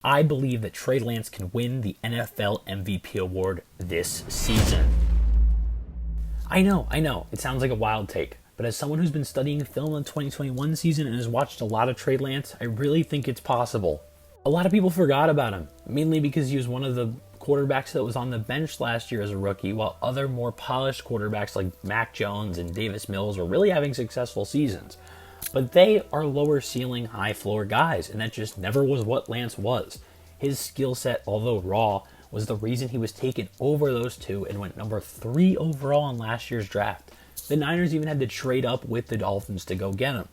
I believe that Trey Lance can win the NFL MVP award this season. I know, it sounds like a wild take, but as someone who's been studying film in the 2021 season and has watched a lot of Trey Lance, I really think it's possible. A lot of people forgot about him, mainly because he was one of the quarterbacks that was on the bench last year as a rookie, while other more polished quarterbacks like Mac Jones and Davis Mills were really having successful seasons. But they are lower ceiling, high floor guys, and that just never was what Lance was. His skill set, although raw, was the reason he was taken over those two and went number 3 overall in last year's draft. The Niners even had to trade up with the Dolphins to go get him.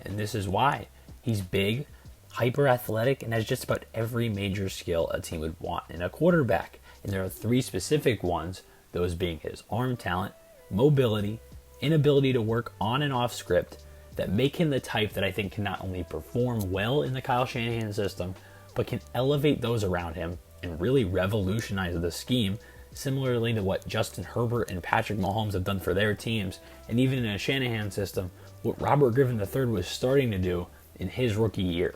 And this is why. He's big, hyper athletic, and has just about every major skill a team would want in a quarterback. And there are 3 specific ones, those being his arm talent, mobility, inability to work on and off script, that make him the type that I think can not only perform well in the Kyle Shanahan system, but can elevate those around him and really revolutionize the scheme, similarly to what Justin Herbert and Patrick Mahomes have done for their teams, and even in a Shanahan system, what Robert Griffin III was starting to do in his rookie year.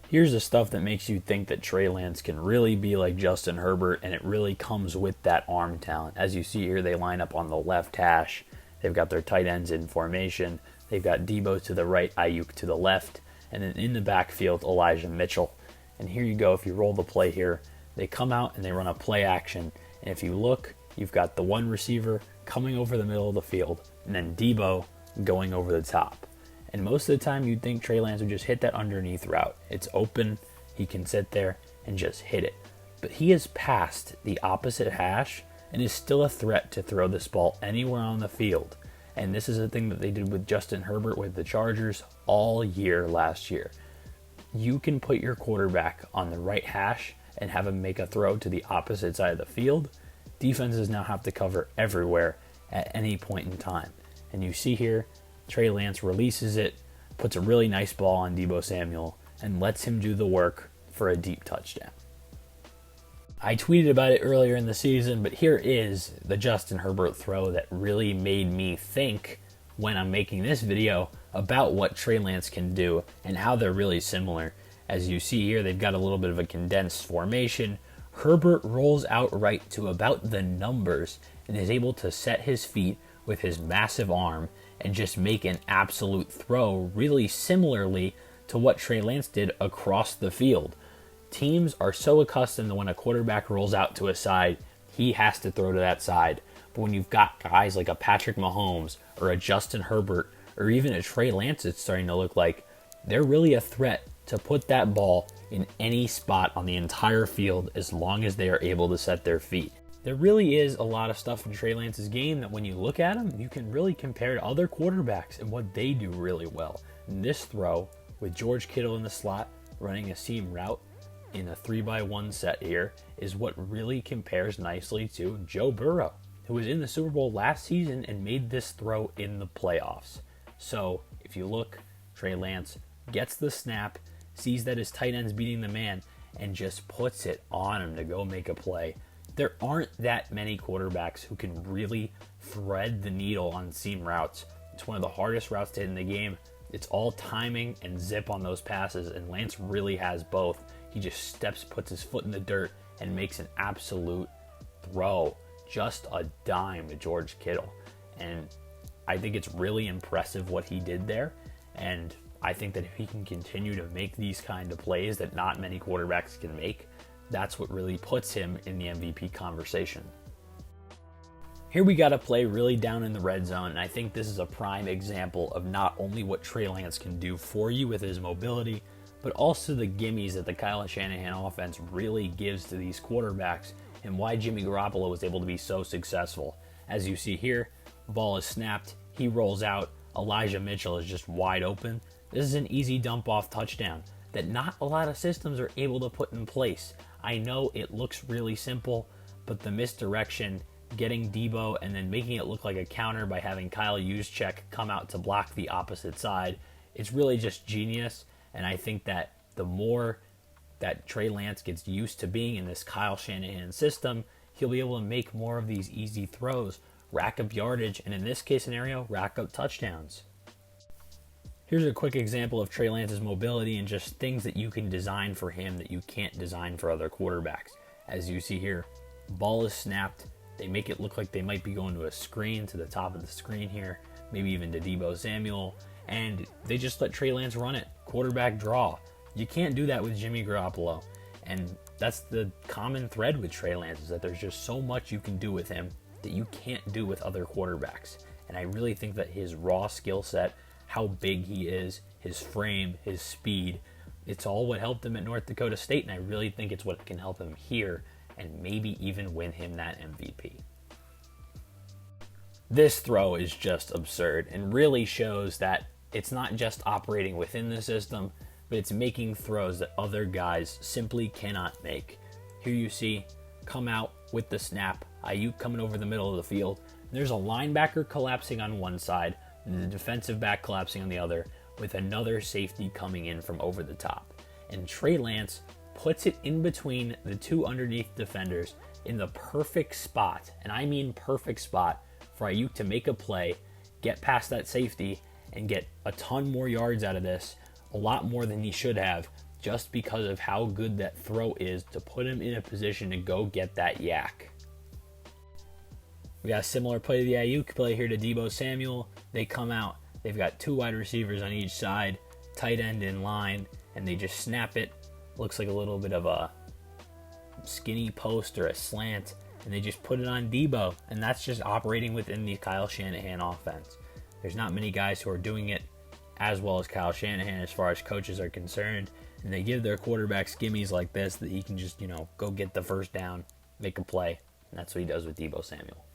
Here's the stuff that makes you think that Trey Lance can really be like Justin Herbert, and it really comes with that arm talent. As you see here, they line up on the left hash. They've got their tight ends in formation. They've got Debo to the right, Ayuk to the left, and then in the backfield, Elijah Mitchell. And here you go, if you roll the play here, they come out and they run a play action. And if you look, you've got the one receiver coming over the middle of the field, and then Debo going over the top. And most of the time, you'd think Trey Lance would just hit that underneath route. It's open, he can sit there and just hit it. But he has passed the opposite hash and is still a threat to throw this ball anywhere on the field. And this is a thing that they did with Justin Herbert with the Chargers all year last year. You can put your quarterback on the right hash and have him make a throw to the opposite side of the field. Defenses now have to cover everywhere at any point in time. And you see here, Trey Lance releases it, puts a really nice ball on Debo Samuel, and lets him do the work for a deep touchdown. I tweeted about it earlier in the season, but here is the Justin Herbert throw that really made me think when I'm making this video about what Trey Lance can do and how they're really similar. As you see here, they've got a little bit of a condensed formation. Herbert rolls out right to about the numbers and is able to set his feet with his massive arm and just make an absolute throw really similarly to what Trey Lance did across the field. Teams are so accustomed to when a quarterback rolls out to a side, he has to throw to that side. But when you've got guys like a Patrick Mahomes or a Justin Herbert or even a Trey Lance, it's starting to look like they're really a threat to put that ball in any spot on the entire field as long as they are able to set their feet. There really is a lot of stuff in Trey Lance's game that when you look at him, you can really compare to other quarterbacks and what they do really well. And this throw with George Kittle in the slot running a seam route in a 3-by-1 set here is what really compares nicely to Joe Burrow, who was in the Super Bowl last season and made this throw in the playoffs. So if you look, Trey Lance gets the snap, sees that his tight end's beating the man, and just puts it on him to go make a play. There aren't that many quarterbacks who can really thread the needle on seam routes. It's one of the hardest routes to hit in the game. It's all timing and zip on those passes, and Lance really has both. He just steps, puts his foot in the dirt, and makes an absolute throw. Just a dime to George Kittle. And I think it's really impressive what he did there. And I think that if he can continue to make these kind of plays that not many quarterbacks can make, that's what really puts him in the MVP conversation. Here we got a play really down in the red zone, and I think this is a prime example of not only what Trey Lance can do for you with his mobility, but also the gimmies that the Kyle Shanahan offense really gives to these quarterbacks and why Jimmy Garoppolo was able to be so successful. As you see here, the ball is snapped, he rolls out, Elijah Mitchell is just wide open. This is an easy dump-off touchdown that not a lot of systems are able to put in place. I know it looks really simple, but the misdirection, getting Debo and then making it look like a counter by having Kyle Juszczyk come out to block the opposite side, it's really just genius. And I think that the more that Trey Lance gets used to being in this Kyle Shanahan system, he'll be able to make more of these easy throws, rack up yardage, and in this case scenario, rack up touchdowns. Here's a quick example of Trey Lance's mobility and just things that you can design for him that you can't design for other quarterbacks. As you see here, ball is snapped. They make it look like they might be going to a screen, to the top of the screen here, maybe even to Deebo Samuel, and they just let Trey Lance run it. Quarterback draw. You can't do that with Jimmy Garoppolo. And that's the common thread with Trey Lance, is that there's just so much you can do with him that you can't do with other quarterbacks. And I really think that his raw skill set, how big he is, his frame, his speed, it's all what helped him at North Dakota State, and I really think it's what can help him here and maybe even win him that MVP. This throw is just absurd and really shows that it's not just operating within the system, but it's making throws that other guys simply cannot make. Here you see, come out with the snap, Ayuk coming over the middle of the field. There's a linebacker collapsing on one side, and the defensive back collapsing on the other, with another safety coming in from over the top. And Trey Lance puts it in between the two underneath defenders in the perfect spot, and I mean perfect spot, for Ayuk to make a play, get past that safety, and get a ton more yards out of this, a lot more than he should have, just because of how good that throw is to put him in a position to go get that yak. We got a similar play to the Ayuk play here to Deebo Samuel. They come out, they've got two wide receivers on each side, tight end in line, and they just snap it. Looks like a little bit of a skinny post or a slant, and they just put it on Deebo, and that's just operating within the Kyle Shanahan offense. There's not many guys who are doing it as well as Kyle Shanahan as far as coaches are concerned, and they give their quarterbacks gimmies like this that he can just, go get the first down, make a play, and that's what he does with Deebo Samuel.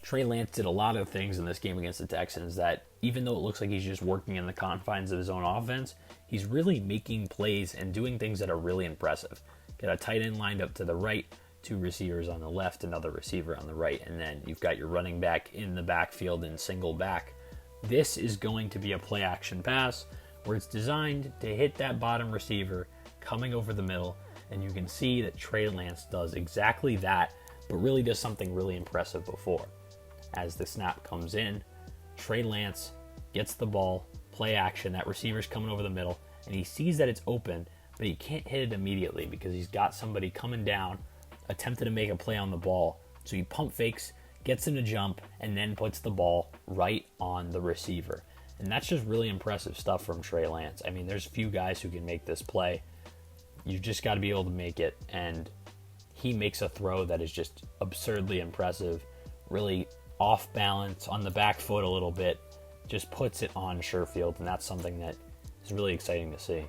Trey Lance did a lot of things in this game against the Texans that, even though it looks like he's just working in the confines of his own offense, he's really making plays and doing things that are really impressive. Got a tight end lined up to the right, two receivers on the left, another receiver on the right, and then you've got your running back in the backfield in single back. This is going to be a play action pass where it's designed to hit that bottom receiver coming over the middle, and you can see that Trey Lance does exactly that, but really does something really impressive before. As the snap comes in, Trey Lance gets the ball, play action, that receiver's coming over the middle, and he sees that it's open, but he can't hit it immediately because he's got somebody coming down, attempting to make a play on the ball. So he pump fakes, gets him to jump, and then puts the ball right on the receiver. And that's just really impressive stuff from Trey Lance. I mean, there's few guys who can make this play. You've just got to be able to make it, and he makes a throw that is just absurdly impressive, really off balance on the back foot a little bit, just puts it on Sherfield, and that's something that is really exciting to see.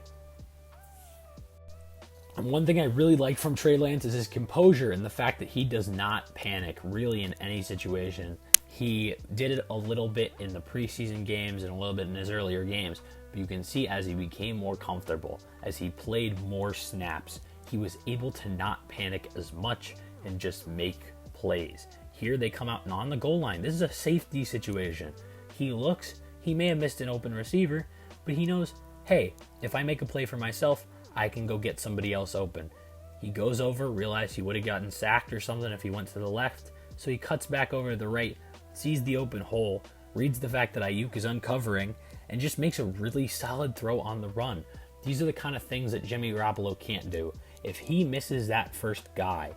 And one thing I really like from Trey Lance is his composure and the fact that he does not panic really in any situation. He did it a little bit in the preseason games and a little bit in his earlier games, but you can see as he became more comfortable, as he played more snaps, he was able to not panic as much and just make plays. Here they come out and on the goal line. This is a safety situation. He looks, he may have missed an open receiver, but he knows, hey, if I make a play for myself, I can go get somebody else open. He goes over, realized he would have gotten sacked or something if he went to the left, so he cuts back over to the right, sees the open hole, reads the fact that Ayuk is uncovering, and just makes a really solid throw on the run. These are the kind of things that Jimmy Garoppolo can't do. If he misses that first guy,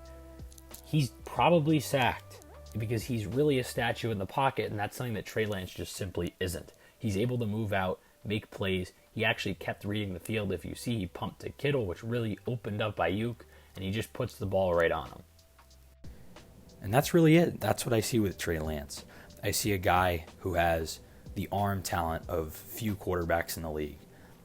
he's probably sacked because he's really a statue in the pocket, and that's something that Trey Lance just simply isn't. He's able to move out, make plays. He actually kept reading the field. If you see, he pumped to Kittle, which really opened up Ayuk, and he just puts the ball right on him. And that's really it. That's what I see with Trey Lance. I see a guy who has the arm talent of few quarterbacks in the league,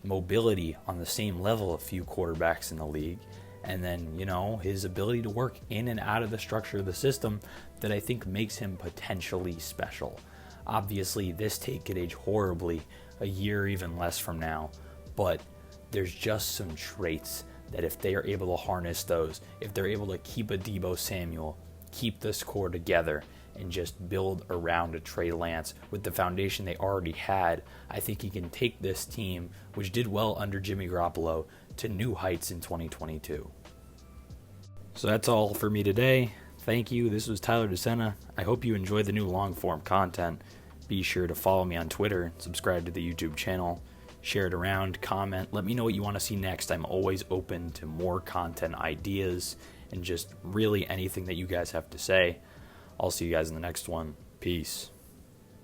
mobility on the same level of few quarterbacks in the league, and then, his ability to work in and out of the structure of the system that I think makes him potentially special. Obviously, this take could age horribly a year, even less from now, but there's just some traits that if they are able to harness those, if they're able to keep a Deebo Samuel, keep this core together, and just build around a Trey Lance with the foundation they already had, I think he can take this team, which did well under Jimmy Garoppolo, to new heights in 2022. So that's all for me today. Thank you. This was Tyler DeSena. I hope you enjoyed the new long-form content. Be sure to follow me on Twitter and subscribe to the YouTube channel. share it around, comment, let me know what you want to see next. I'm always open to more content ideas and just really anything that you guys have to say. I'll see you guys in the next one. Peace.